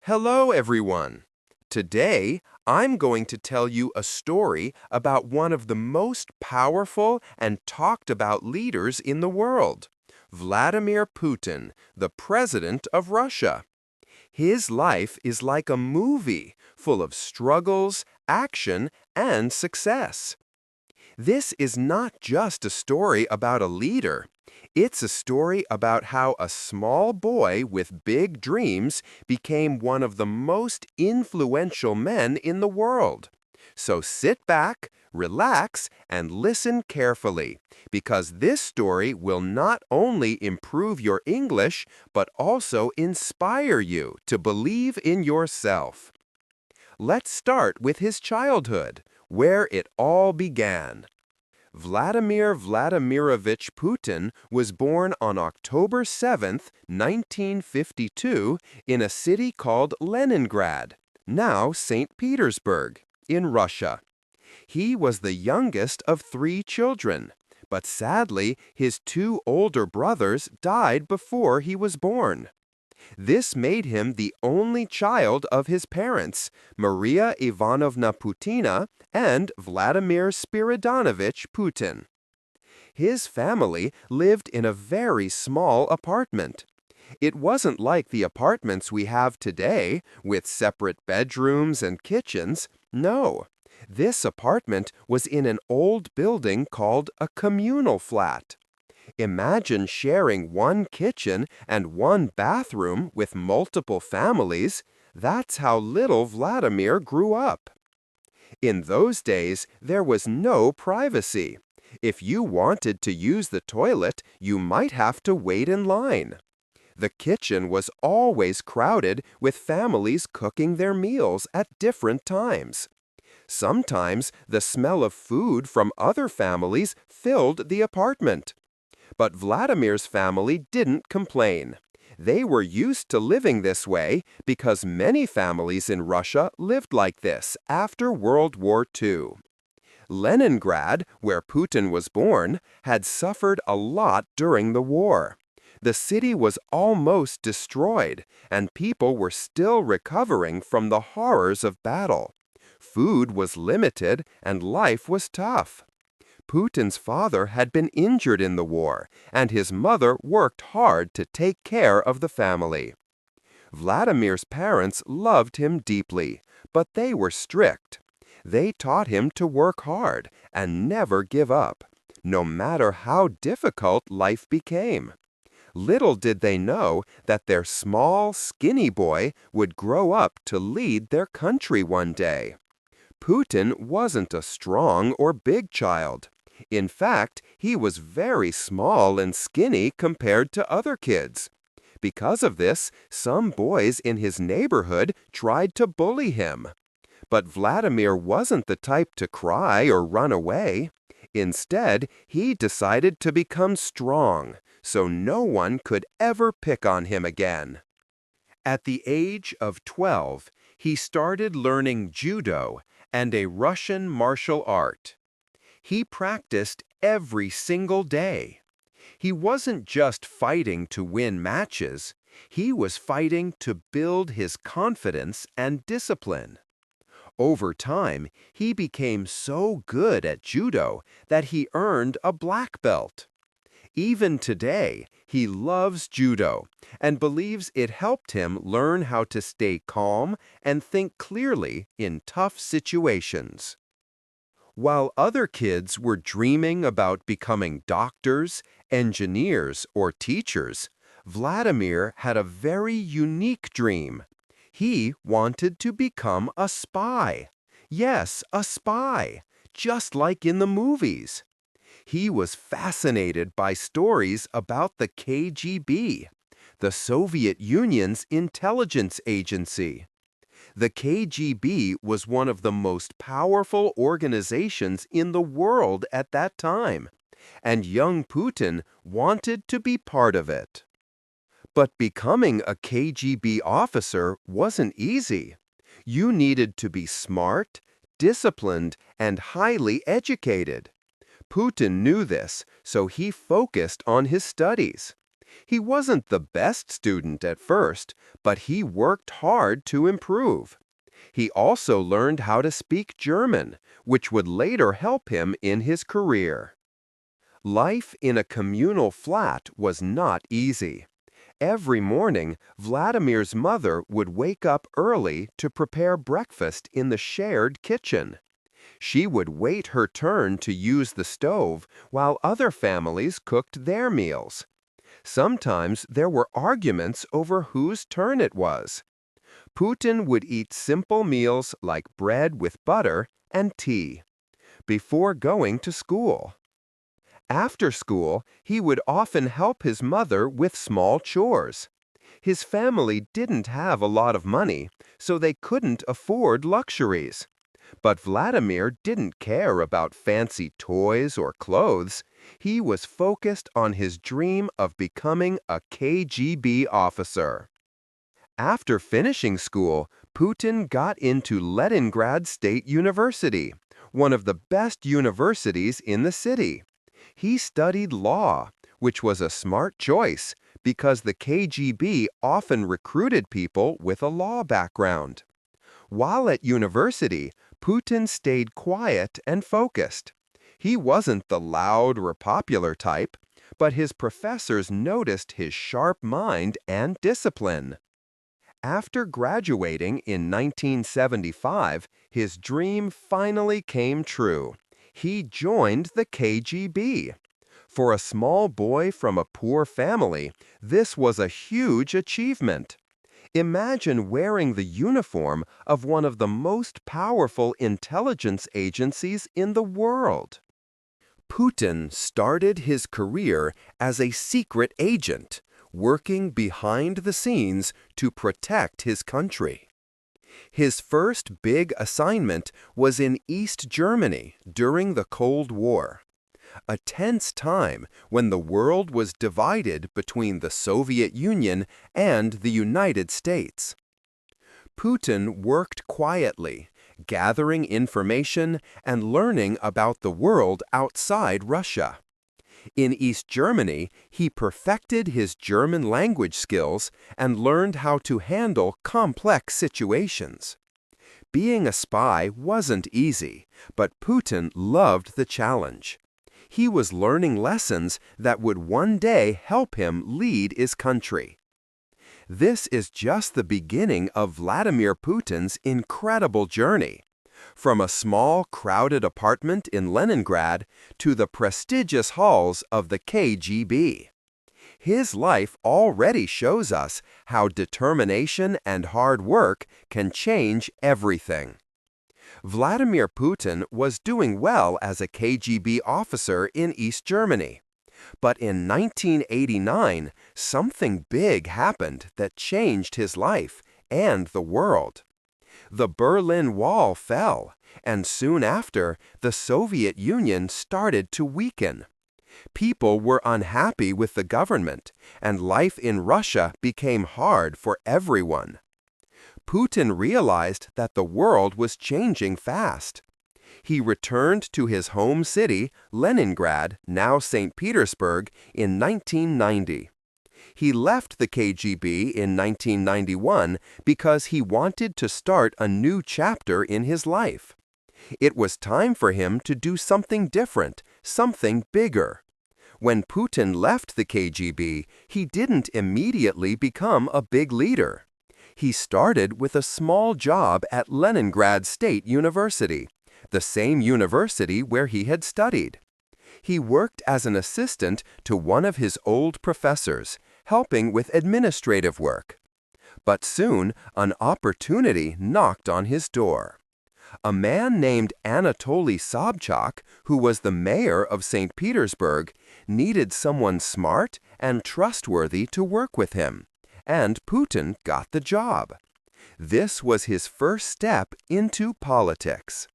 Hello, everyone. Today, I'm going to tell you a story about one of the most powerful and talked about leaders in the world, Vladimir Putin, the president of Russia. His life is like a movie full of struggles, action, and success. This is not just a story about a leader. It's a story about how a small boy with big dreams became one of the most influential men in the world. So sit back, relax, and listen carefully, because this story will not only improve your English, but also inspire you to believe in yourself. Let's start with his childhood, where it all began. Vladimir Vladimirovich Putin was born on October 7, 1952, in a city called Leningrad, now St. Petersburg, in Russia. He was the youngest of three children, but sadly, his two older brothers died before he was born. This made him the only child of his parents, Maria Ivanovna Putina and Vladimir Spiridonovich Putin. His family lived in a very small apartment. It wasn't like the apartments we have today, with separate bedrooms and kitchens. No, this apartment was in an old building called a communal flat. Imagine sharing one kitchen and one bathroom with multiple families. That's how little Vladimir grew up. In those days, there was no privacy. If you wanted to use the toilet, you might have to wait in line. The kitchen was always crowded with families cooking their meals at different times. Sometimes the smell of food from other families filled the apartment. But Vladimir's family didn't complain. They were used to living this way because many families in Russia lived like this after World War II. Leningrad, where Putin was born, had suffered a lot during the war. The city was almost destroyed, and people were still recovering from the horrors of battle. Food was limited, and life was tough. Putin's father had been injured in the war, and his mother worked hard to take care of the family. Vladimir's parents loved him deeply, but they were strict. They taught him to work hard and never give up, no matter how difficult life became. Little did they know that their small, skinny boy would grow up to lead their country one day. Putin wasn't a strong or big child. In fact, he was very small and skinny compared to other kids. Because of this, some boys in his neighborhood tried to bully him. But Vladimir wasn't the type to cry or run away. Instead, he decided to become strong, so no one could ever pick on him again. At the age of 12, he started learning judo and a Russian martial art. He practiced every single day. He wasn't just fighting to win matches. He was fighting to build his confidence and discipline. Over time, he became so good at judo that he earned a black belt. Even today, he loves judo and believes it helped him learn how to stay calm and think clearly in tough situations. While other kids were dreaming about becoming doctors, engineers, or teachers, Vladimir had a very unique dream. He wanted to become a spy. Yes, a spy, just like in the movies. He was fascinated by stories about the KGB, the Soviet Union's intelligence agency. The KGB was one of the most powerful organizations in the world at that time, and young Putin wanted to be part of it. But becoming a KGB officer wasn't easy. You needed to be smart, disciplined, and highly educated. Putin knew this, so he focused on his studies. He wasn't the best student at first, but he worked hard to improve. He also learned how to speak German, which would later help him in his career. Life in a communal flat was not easy. Every morning, Vladimir's mother would wake up early to prepare breakfast in the shared kitchen. She would wait her turn to use the stove while other families cooked their meals. Sometimes there were arguments over whose turn it was. Putin would eat simple meals like bread with butter and tea before going to school. After school, he would often help his mother with small chores. His family didn't have a lot of money, so they couldn't afford luxuries. But Vladimir didn't care about fancy toys or clothes. He was focused on his dream of becoming a KGB officer. After finishing school, Putin got into Leningrad State University, one of the best universities in the city. He studied law, which was a smart choice because the KGB often recruited people with a law background. While at university, Putin stayed quiet and focused. He wasn't the loud or popular type, but his professors noticed his sharp mind and discipline. After graduating in 1975, his dream finally came true. He joined the KGB. For a small boy from a poor family, this was a huge achievement. Imagine wearing the uniform of one of the most powerful intelligence agencies in the world. Putin started his career as a secret agent, working behind the scenes to protect his country. His first big assignment was in East Germany during the Cold War, a tense time when the world was divided between the Soviet Union and the United States. Putin worked quietly, gathering information and learning about the world outside Russia. In East Germany, he perfected his German language skills and learned how to handle complex situations. Being a spy wasn't easy, but Putin loved the challenge. He was learning lessons that would one day help him lead his country. This is just the beginning of Vladimir Putin's incredible journey. From a small, crowded apartment in Leningrad to the prestigious halls of the KGB. His life already shows us how determination and hard work can change everything. Vladimir Putin was doing well as a KGB officer in East Germany. But in 1989, something big happened that changed his life and the world. The Berlin Wall fell, and soon after, the Soviet Union started to weaken. People were unhappy with the government, and life in Russia became hard for everyone. Putin realized that the world was changing fast. He returned to his home city, Leningrad, now St. Petersburg, in 1990. He left the KGB in 1991 because he wanted to start a new chapter in his life. It was time for him to do something different, something bigger. When Putin left the KGB, he didn't immediately become a big leader. He started with a small job at Leningrad State University, the same university where he had studied. He worked as an assistant to one of his old professors, helping with administrative work. But soon, an opportunity knocked on his door. A man named Anatoly Sobchak, who was the mayor of St. Petersburg, needed someone smart and trustworthy to work with him, and Putin got the job. This was his first step into politics.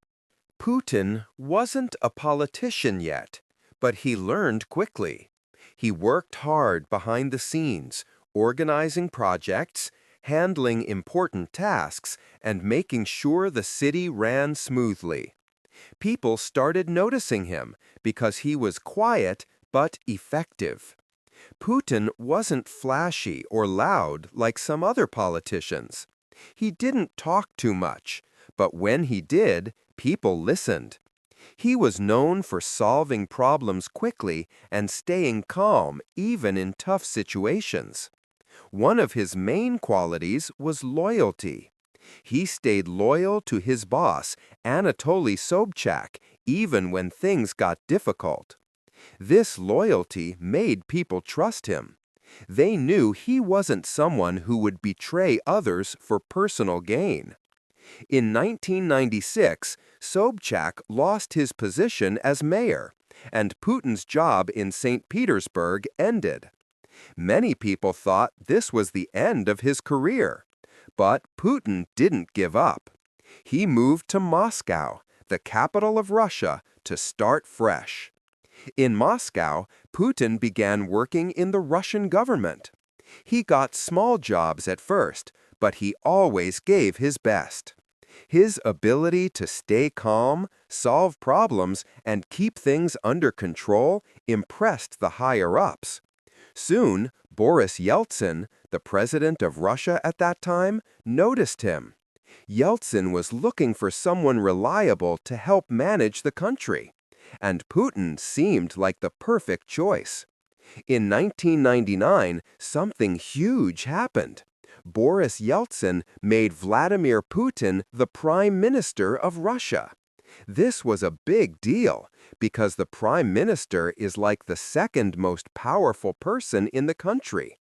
Putin wasn't a politician yet, but he learned quickly. He worked hard behind the scenes, organizing projects, handling important tasks, and making sure the city ran smoothly. People started noticing him because he was quiet but effective. Putin wasn't flashy or loud like some other politicians. He didn't talk too much, but when he did, people listened. He was known for solving problems quickly and staying calm even in tough situations. One of his main qualities was loyalty. He stayed loyal to his boss, Anatoly Sobchak, even when things got difficult. This loyalty made people trust him. They knew he wasn't someone who would betray others for personal gain. In 1996, Sobchak lost his position as mayor, and Putin's job in St. Petersburg ended. Many people thought this was the end of his career. But Putin didn't give up. He moved to Moscow, the capital of Russia, to start fresh. In Moscow, Putin began working in the Russian government. He got small jobs at first, but he always gave his best. His ability to stay calm, solve problems, and keep things under control impressed the higher-ups. Soon, Boris Yeltsin, the president of Russia at that time, noticed him. Yeltsin was looking for someone reliable to help manage the country, and Putin seemed like the perfect choice. In 1999, something huge happened. Boris Yeltsin made Vladimir Putin the Prime Minister of Russia. This was a big deal because the Prime Minister is like the second most powerful person in the country.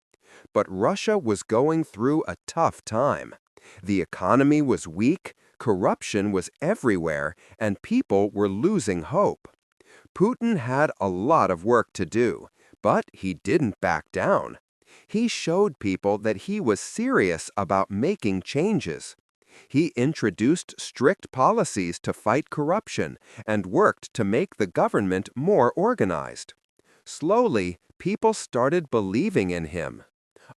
But Russia was going through a tough time. The economy was weak, corruption was everywhere, and people were losing hope. Putin had a lot of work to do, but he didn't back down. He showed people that he was serious about making changes. He introduced strict policies to fight corruption and worked to make the government more organized. Slowly, people started believing in him.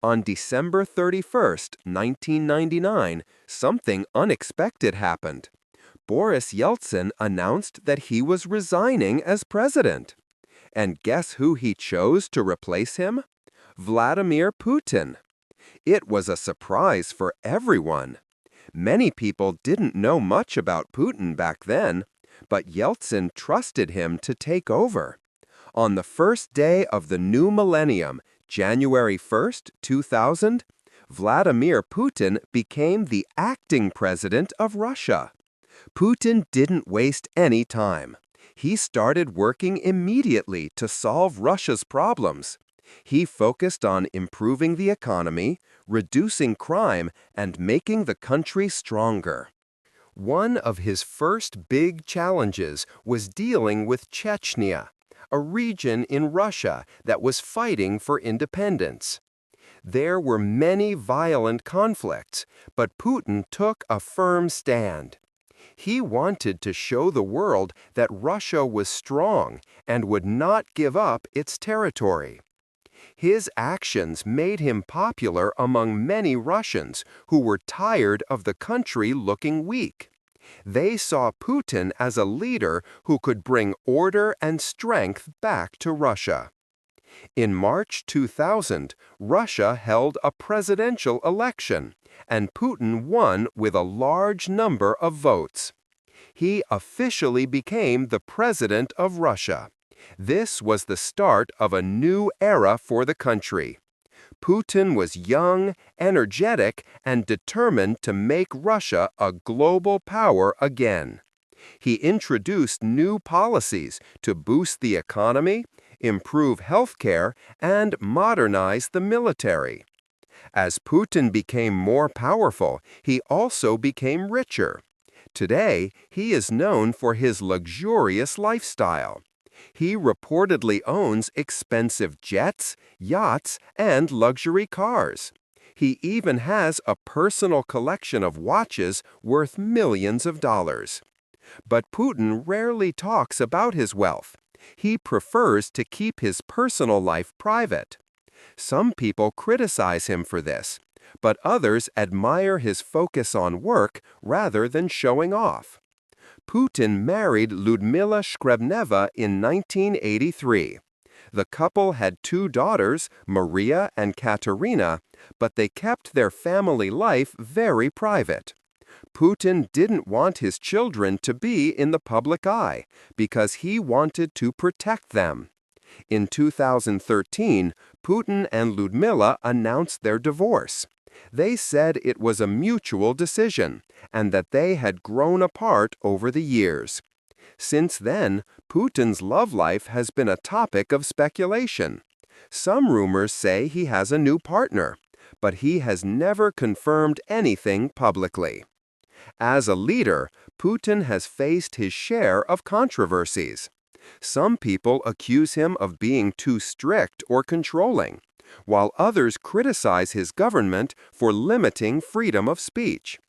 On December 31st, 1999, something unexpected happened. Boris Yeltsin announced that he was resigning as president. And guess who he chose to replace him? Vladimir Putin. It was a surprise for everyone. Many people didn't know much about Putin back then, but Yeltsin trusted him to take over. On the first day of the new millennium, January 1st, 2000, Vladimir Putin became the acting president of Russia. Putin didn't waste any time. He started working immediately to solve Russia's problems. He focused on improving the economy, reducing crime, and making the country stronger. One of his first big challenges was dealing with Chechnya, a region in Russia that was fighting for independence. There were many violent conflicts, but Putin took a firm stand. He wanted to show the world that Russia was strong and would not give up its territory. His actions made him popular among many Russians who were tired of the country looking weak. They saw Putin as a leader who could bring order and strength back to Russia. In March 2000, Russia held a presidential election, and Putin won with a large number of votes. He officially became the president of Russia. This was the start of a new era for the country. Putin was young, energetic, and determined to make Russia a global power again. He introduced new policies to boost the economy, improve healthcare, and modernize the military. As Putin became more powerful, he also became richer. Today, he is known for his luxurious lifestyle. He reportedly owns expensive jets, yachts, and luxury cars. He even has a personal collection of watches worth millions of dollars. But Putin rarely talks about his wealth. He prefers to keep his personal life private. Some people criticize him for this, but others admire his focus on work rather than showing off. Putin married Lyudmila Shkrebneva in 1983. The couple had two daughters, Maria and Katerina, but they kept their family life very private. Putin didn't want his children to be in the public eye because he wanted to protect them. In 2013, Putin and Ludmila announced their divorce. They said it was a mutual decision and that they had grown apart over the years. Since then, Putin's love life has been a topic of speculation. Some rumors say he has a new partner, but he has never confirmed anything publicly. As a leader, Putin has faced his share of controversies. Some people accuse him of being too strict or controlling, while others criticize his government for limiting freedom of speech.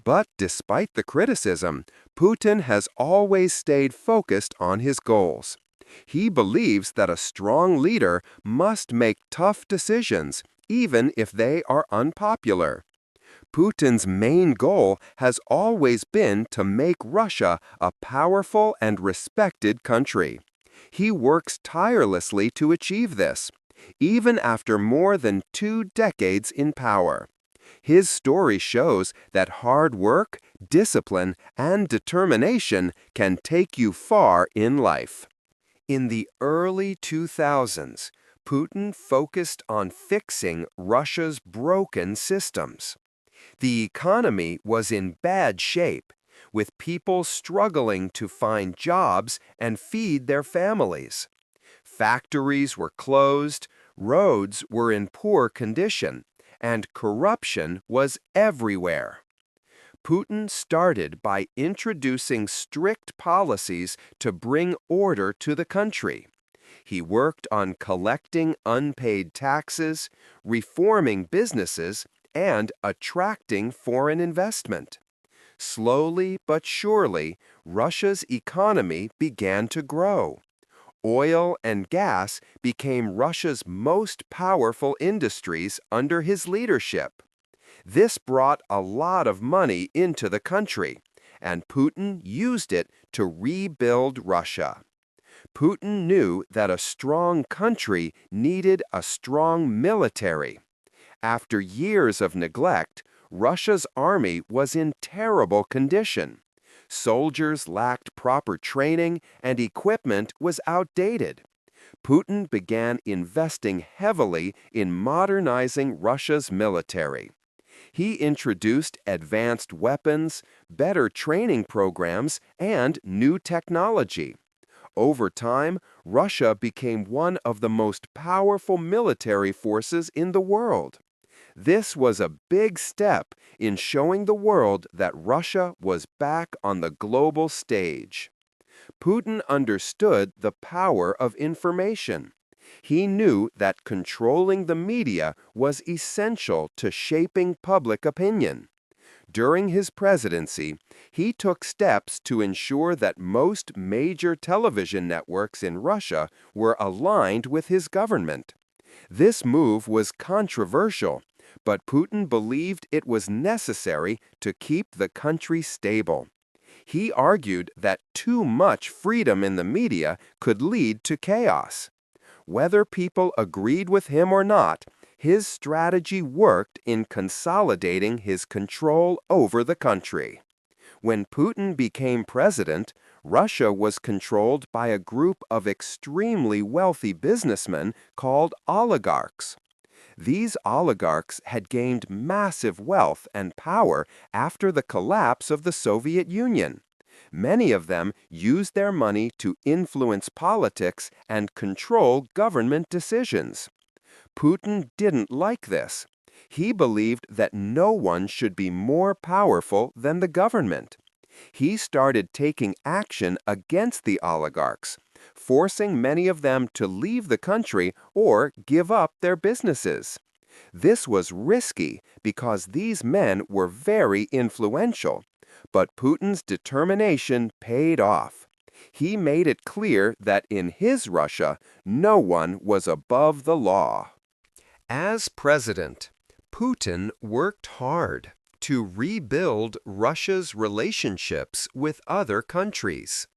But despite the criticism, Putin has always stayed focused on his goals. He believes that a strong leader must make tough decisions, even if they are unpopular. Putin's main goal has always been to make Russia a powerful and respected country. He works tirelessly to achieve this, even after more than 2 decades in power. His story shows that hard work, discipline, and determination can take you far in life. In the early 2000s, Putin focused on fixing Russia's broken systems. The economy was in bad shape, with people struggling to find jobs and feed their families. Factories were closed, roads were in poor condition, and corruption was everywhere. Putin started by introducing strict policies to bring order to the country. He worked on collecting unpaid taxes, reforming businesses, and attracting foreign investment. Slowly but surely, Russia's economy began to grow. Oil and gas became Russia's most powerful industries under his leadership. This brought a lot of money into the country, and Putin used it to rebuild Russia. Putin knew that a strong country needed a strong military. After years of neglect, Russia's army was in terrible condition. Soldiers lacked proper training and equipment was outdated. Putin began investing heavily in modernizing Russia's military. He introduced advanced weapons, better training programs, and new technology. Over time, Russia became one of the most powerful military forces in the world. This was a big step in showing the world that Russia was back on the global stage. Putin understood the power of information. He knew that controlling the media was essential to shaping public opinion. During his presidency, he took steps to ensure that most major television networks in Russia were aligned with his government. This move was controversial, but Putin believed it was necessary to keep the country stable. He argued that too much freedom in the media could lead to chaos. Whether people agreed with him or not, his strategy worked in consolidating his control over the country. When Putin became president, Russia was controlled by a group of extremely wealthy businessmen called oligarchs. These oligarchs had gained massive wealth and power after the collapse of the Soviet Union. Many of them used their money to influence politics and control government decisions. Putin didn't like this. He believed that no one should be more powerful than the government. He started taking action against the oligarchs, forcing many of them to leave the country or give up their businesses. This was risky because these men were very influential, but Putin's determination paid off. He made it clear that in his Russia, no one was above the law. As president, Putin worked hard to rebuild Russia's relationships with other countries.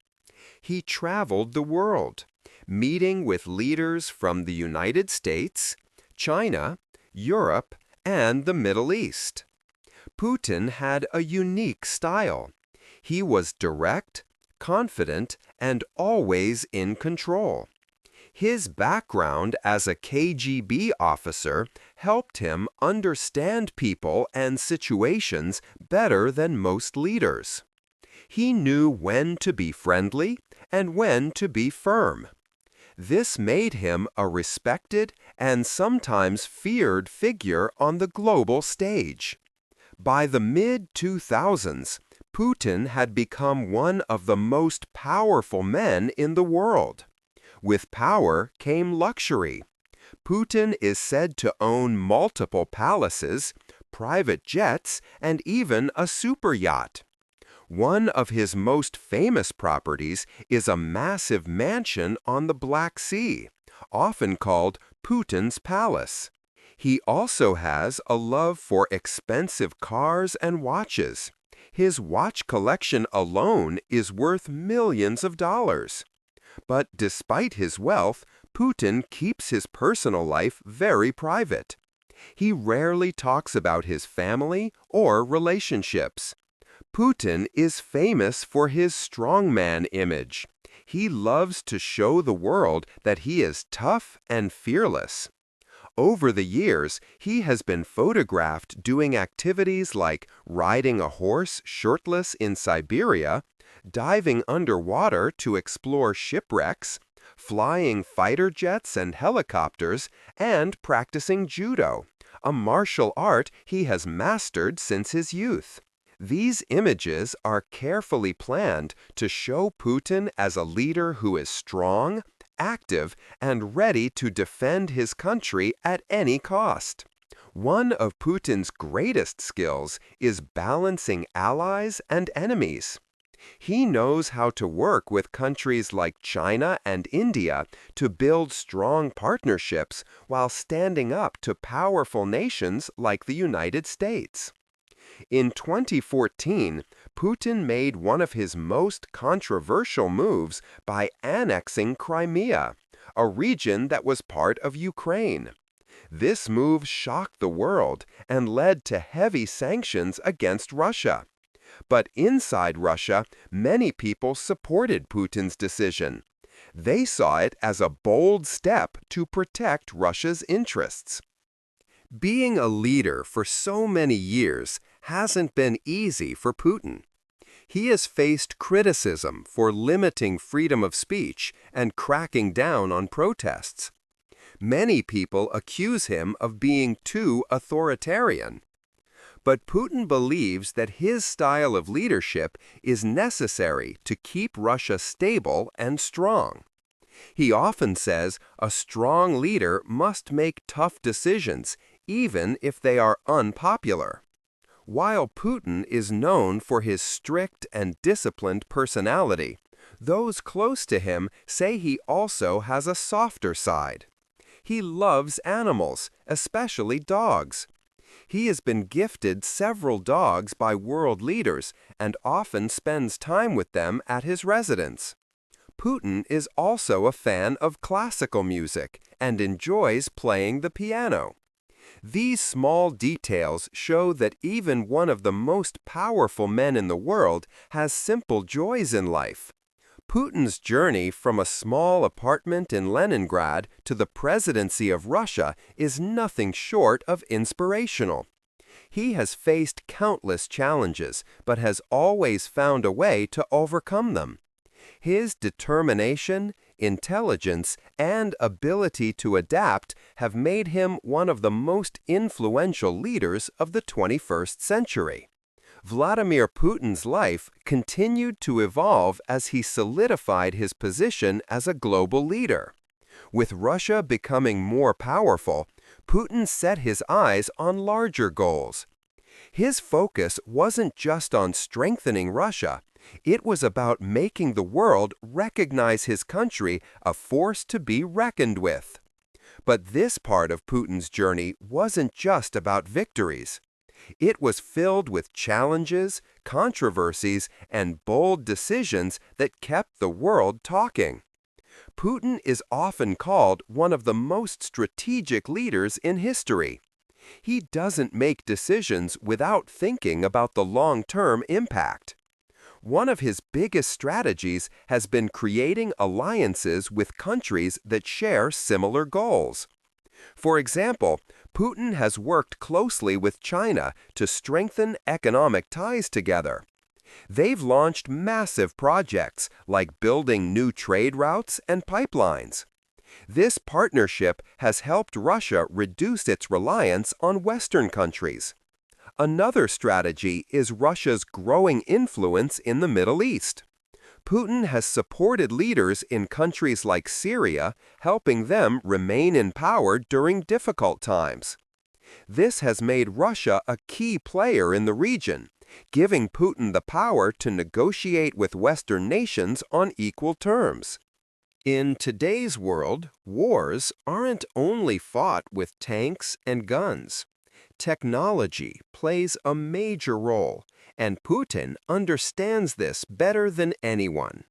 He traveled the world, meeting with leaders from the United States, China, Europe, and the Middle East. Putin had a unique style. He was direct, confident, and always in control. His background as a KGB officer helped him understand people and situations better than most leaders. He knew when to be friendly and when to be firm. This made him a respected and sometimes feared figure on the global stage. By the mid-2000s, Putin had become one of the most powerful men in the world. With power came luxury. Putin is said to own multiple palaces, private jets, and even a super yacht. One of his most famous properties is a massive mansion on the Black Sea, often called Putin's Palace. He also has a love for expensive cars and watches. His watch collection alone is worth millions of dollars. But despite his wealth, Putin keeps his personal life very private. He rarely talks about his family or relationships. Putin is famous for his strongman image. He loves to show the world that he is tough and fearless. Over the years, he has been photographed doing activities like riding a horse shirtless in Siberia, diving underwater to explore shipwrecks, flying fighter jets and helicopters, and practicing judo, a martial art he has mastered since his youth. These images are carefully planned to show Putin as a leader who is strong, active, and ready to defend his country at any cost. One of Putin's greatest skills is balancing allies and enemies. He knows how to work with countries like China and India to build strong partnerships while standing up to powerful nations like the United States. In 2014, Putin made one of his most controversial moves by annexing Crimea, a region that was part of Ukraine. This move shocked the world and led to heavy sanctions against Russia. But inside Russia, many people supported Putin's decision. They saw it as a bold step to protect Russia's interests. Being a leader for so many years hasn't been easy for Putin. He has faced criticism for limiting freedom of speech and cracking down on protests. Many people accuse him of being too authoritarian. But Putin believes that his style of leadership is necessary to keep Russia stable and strong. He often says a strong leader must make tough decisions, even if they are unpopular. While Putin is known for his strict and disciplined personality, those close to him say he also has a softer side. He loves animals, especially dogs. He has been gifted several dogs by world leaders and often spends time with them at his residence. Putin is also a fan of classical music and enjoys playing the piano. These small details show that even one of the most powerful men in the world has simple joys in life. Putin's journey from a small apartment in Leningrad to the presidency of Russia is nothing short of inspirational. He has faced countless challenges, but has always found a way to overcome them. His determination, intelligence, and ability to adapt have made him one of the most influential leaders of the 21st century. Vladimir Putin's life continued to evolve as he solidified his position as a global leader. With Russia becoming more powerful, Putin set his eyes on larger goals. His focus wasn't just on strengthening Russia. It was about making the world recognize his country a force to be reckoned with. But this part of Putin's journey wasn't just about victories. It was filled with challenges, controversies, and bold decisions that kept the world talking. Putin is often called one of the most strategic leaders in history. He doesn't make decisions without thinking about the long-term impact. One of his biggest strategies has been creating alliances with countries that share similar goals. For example, Putin has worked closely with China to strengthen economic ties together. They've launched massive projects like building new trade routes and pipelines. This partnership has helped Russia reduce its reliance on Western countries. Another strategy is Russia's growing influence in the Middle East. Putin has supported leaders in countries like Syria, helping them remain in power during difficult times. This has made Russia a key player in the region, giving Putin the power to negotiate with Western nations on equal terms. In today's world, wars aren't only fought with tanks and guns. Technology plays a major role, and Putin understands this better than anyone.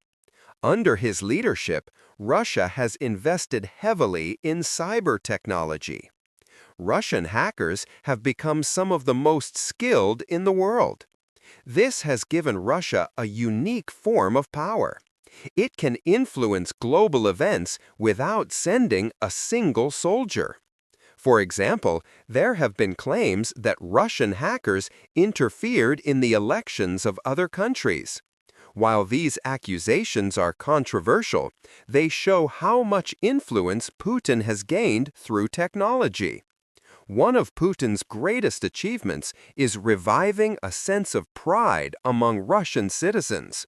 Under his leadership, Russia has invested heavily in cyber technology. Russian hackers have become some of the most skilled in the world. This has given Russia a unique form of power. It can influence global events without sending a single soldier. For example, there have been claims that Russian hackers interfered in the elections of other countries. While these accusations are controversial, they show how much influence Putin has gained through technology. One of Putin's greatest achievements is reviving a sense of pride among Russian citizens.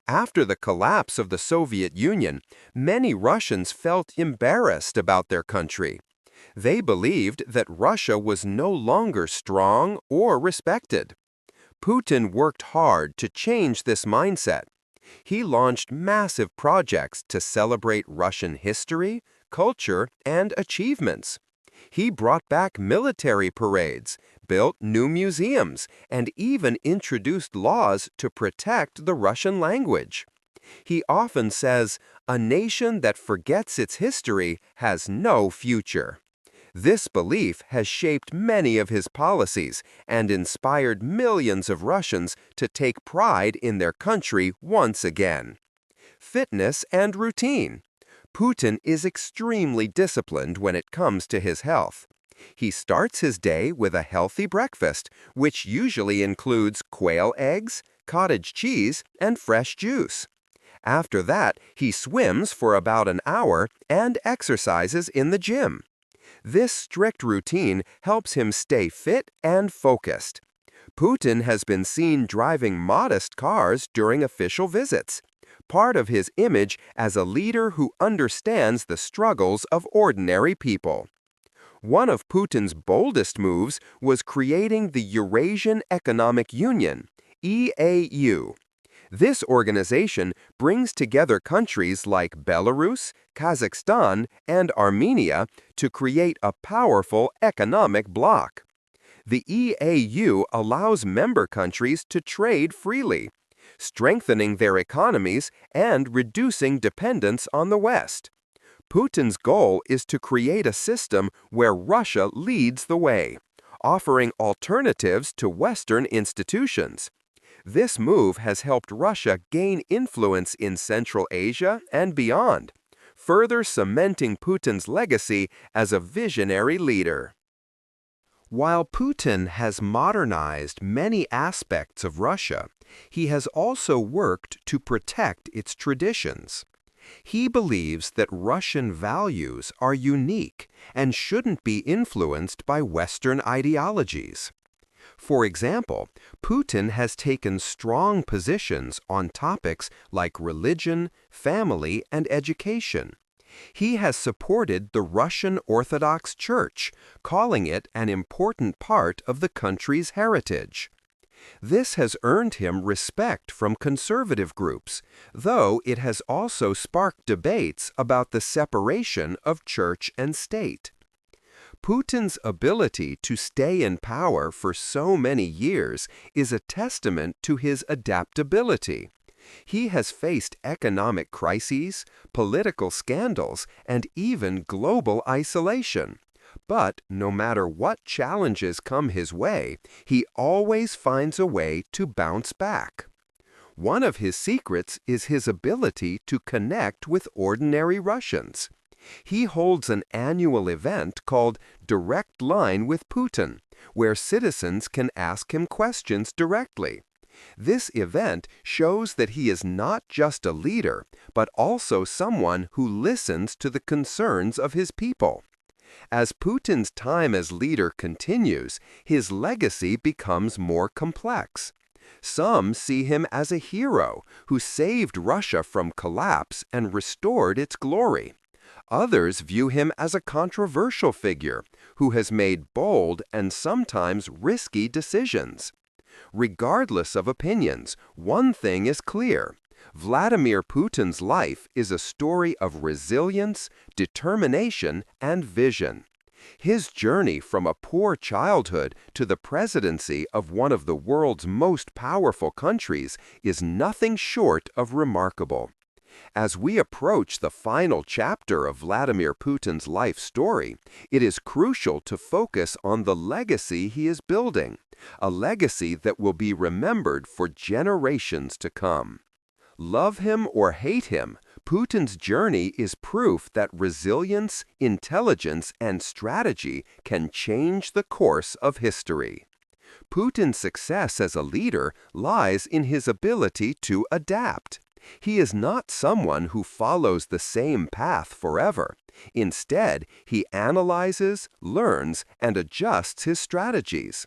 After the collapse of the Soviet Union, many Russians felt embarrassed about their country. They believed that Russia was no longer strong or respected. Putin worked hard to change this mindset. He launched massive projects to celebrate Russian history, culture, and achievements. He brought back military parades, built new museums, and even introduced laws to protect the Russian language. He often says, "A nation that forgets its history has no future." This belief has shaped many of his policies and inspired millions of Russians to take pride in their country once again. Fitness and routine. Putin is extremely disciplined when it comes to his health. He starts his day with a healthy breakfast, which usually includes quail eggs, cottage cheese, and fresh juice. After that, he swims for about an hour and exercises in the gym. This strict routine helps him stay fit and focused. Putin has been seen driving modest cars during official visits, part of his image as a leader who understands the struggles of ordinary people. One of Putin's boldest moves was creating the Eurasian Economic Union, EAU. This organization brings together countries like Belarus, Kazakhstan, and Armenia to create a powerful economic bloc. The EAU allows member countries to trade freely, strengthening their economies and reducing dependence on the West. Putin's goal is to create a system where Russia leads the way, offering alternatives to Western institutions. This move has helped Russia gain influence in Central Asia and beyond, further cementing Putin's legacy as a visionary leader. While Putin has modernized many aspects of Russia, he has also worked to protect its traditions. He believes that Russian values are unique and shouldn't be influenced by Western ideologies. For example, Putin has taken strong positions on topics like religion, family, and education. He has supported the Russian Orthodox Church, calling it an important part of the country's heritage. This has earned him respect from conservative groups, though it has also sparked debates about the separation of church and state. Putin's ability to stay in power for so many years is a testament to his adaptability. He has faced economic crises, political scandals, and even global isolation. But no matter what challenges come his way, he always finds a way to bounce back. One of his secrets is his ability to connect with ordinary Russians. He holds an annual event called Direct Line with Putin, where citizens can ask him questions directly. This event shows that he is not just a leader, but also someone who listens to the concerns of his people. As Putin's time as leader continues, his legacy becomes more complex. Some see him as a hero who saved Russia from collapse and restored its glory. Others view him as a controversial figure who has made bold and sometimes risky decisions. Regardless of opinions, one thing is clear. Vladimir Putin's life is a story of resilience, determination, and vision. His journey from a poor childhood to the presidency of one of the world's most powerful countries is nothing short of remarkable. As we approach the final chapter of Vladimir Putin's life story, it is crucial to focus on the legacy he is building, a legacy that will be remembered for generations to come. Love him or hate him, Putin's journey is proof that resilience, intelligence, and strategy can change the course of history. Putin's success as a leader lies in his ability to adapt. He is not someone who follows the same path forever. Instead, he analyzes, learns, and adjusts his strategies.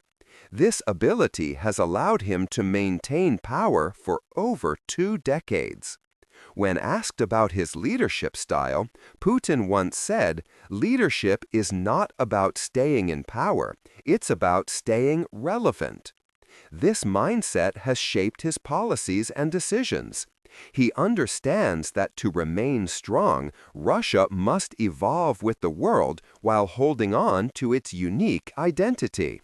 This ability has allowed him to maintain power for over 2 decades. When asked about his leadership style, Putin once said, "Leadership is not about staying in power, it's about staying relevant." This mindset has shaped his policies and decisions. He understands that to remain strong, Russia must evolve with the world while holding on to its unique identity.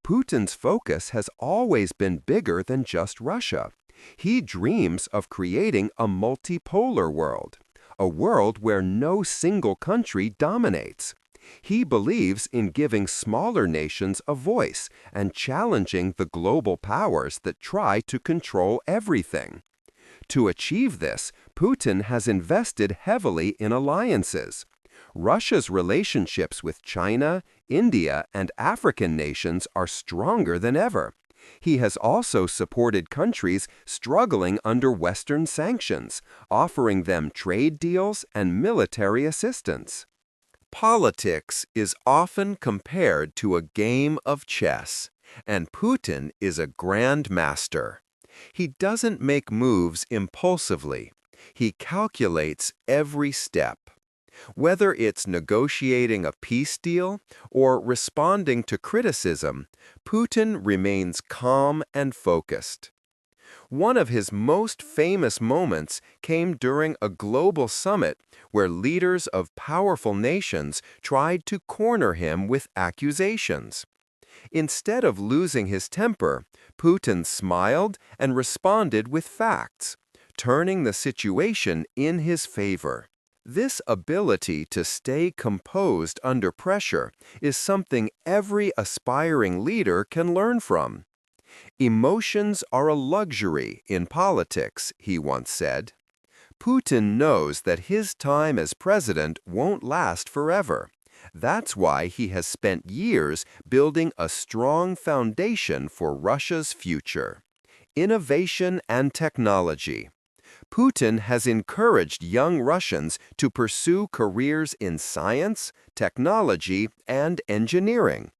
Putin's focus has always been bigger than just Russia. He dreams of creating a multipolar world, a world where no single country dominates. He believes in giving smaller nations a voice and challenging the global powers that try to control everything. To achieve this, Putin has invested heavily in alliances. Russia's relationships with China, India, and African nations are stronger than ever. He has also supported countries struggling under Western sanctions, offering them trade deals and military assistance. Politics is often compared to a game of chess, and Putin is a grand master. He doesn't make moves impulsively. He calculates every step. Whether it's negotiating a peace deal or responding to criticism, Putin remains calm and focused. One of his most famous moments came during a global summit where leaders of powerful nations tried to corner him with accusations. Instead of losing his temper, Putin smiled and responded with facts, turning the situation in his favor. This ability to stay composed under pressure is something every aspiring leader can learn from. "Emotions are a luxury in politics," he once said. Putin knows that his time as president won't last forever. That's why he has spent years building a strong foundation for Russia's future. Innovation and technology. Putin has encouraged young Russians to pursue careers in science, technology, and engineering.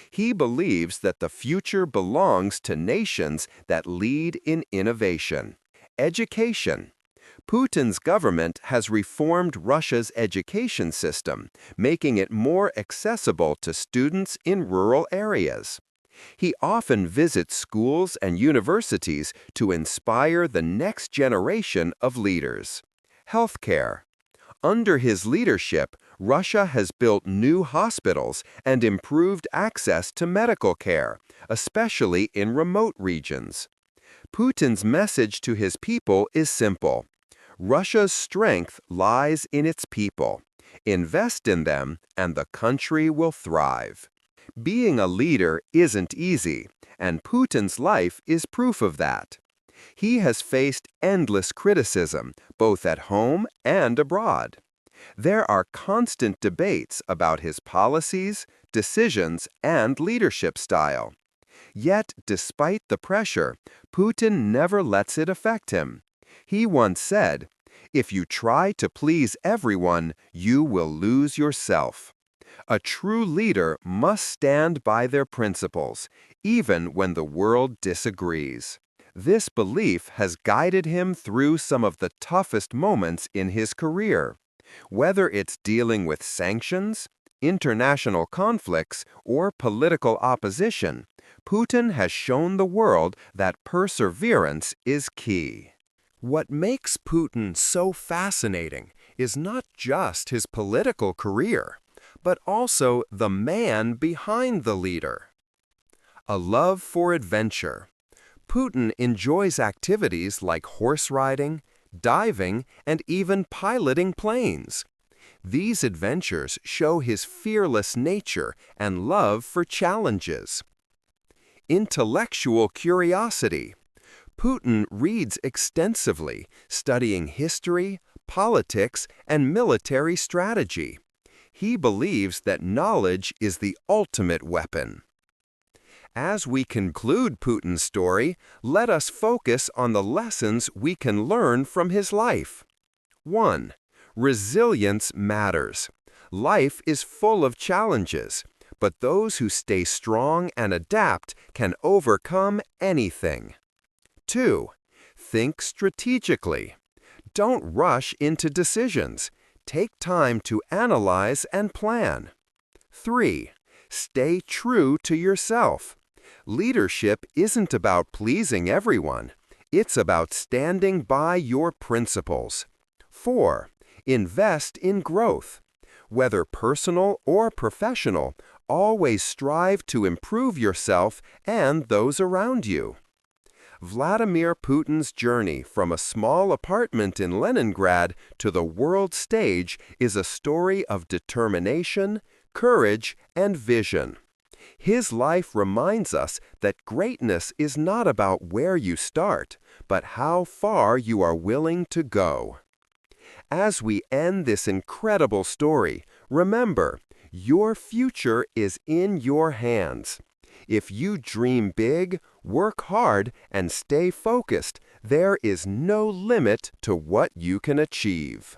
He believes that the future belongs to nations that lead in innovation. Education. Putin's government has reformed Russia's education system, making it more accessible to students in rural areas. He often visits schools and universities to inspire the next generation of leaders. Healthcare. Under his leadership, Russia has built new hospitals and improved access to medical care, especially in remote regions. Putin's message to his people is simple. Russia's strength lies in its people. Invest in them, and the country will thrive. Being a leader isn't easy, and Putin's life is proof of that. He has faced endless criticism, both at home and abroad. There are constant debates about his policies, decisions, and leadership style. Yet, despite the pressure, Putin never lets it affect him. He once said, "If you try to please everyone, you will lose yourself." A true leader must stand by their principles, even when the world disagrees. This belief has guided him through some of the toughest moments in his career. Whether it's dealing with sanctions, international conflicts, or political opposition, Putin has shown the world that perseverance is key. What makes Putin so fascinating is not just his political career, but also the man behind the leader. A love for adventure. Putin enjoys activities like horse riding, diving, and even piloting planes. These adventures show his fearless nature and love for challenges. Intellectual curiosity. Putin reads extensively, studying history, politics, and military strategy. He believes that knowledge is the ultimate weapon. As we conclude Putin's story, let us focus on the lessons we can learn from his life. 1. Resilience matters. Life is full of challenges, but those who stay strong and adapt can overcome anything. 2. Think strategically. Don't rush into decisions. Take time to analyze and plan. 3. Stay true to yourself. Leadership isn't about pleasing everyone. It's about standing by your principles. 4. Invest in growth. Whether personal or professional, always strive to improve yourself and those around you. Vladimir Putin's journey from a small apartment in Leningrad to the world stage is a story of determination, courage, and vision. His life reminds us that greatness is not about where you start, but how far you are willing to go. As we end this incredible story, remember, your future is in your hands. If you dream big, work hard, and stay focused, there is no limit to what you can achieve.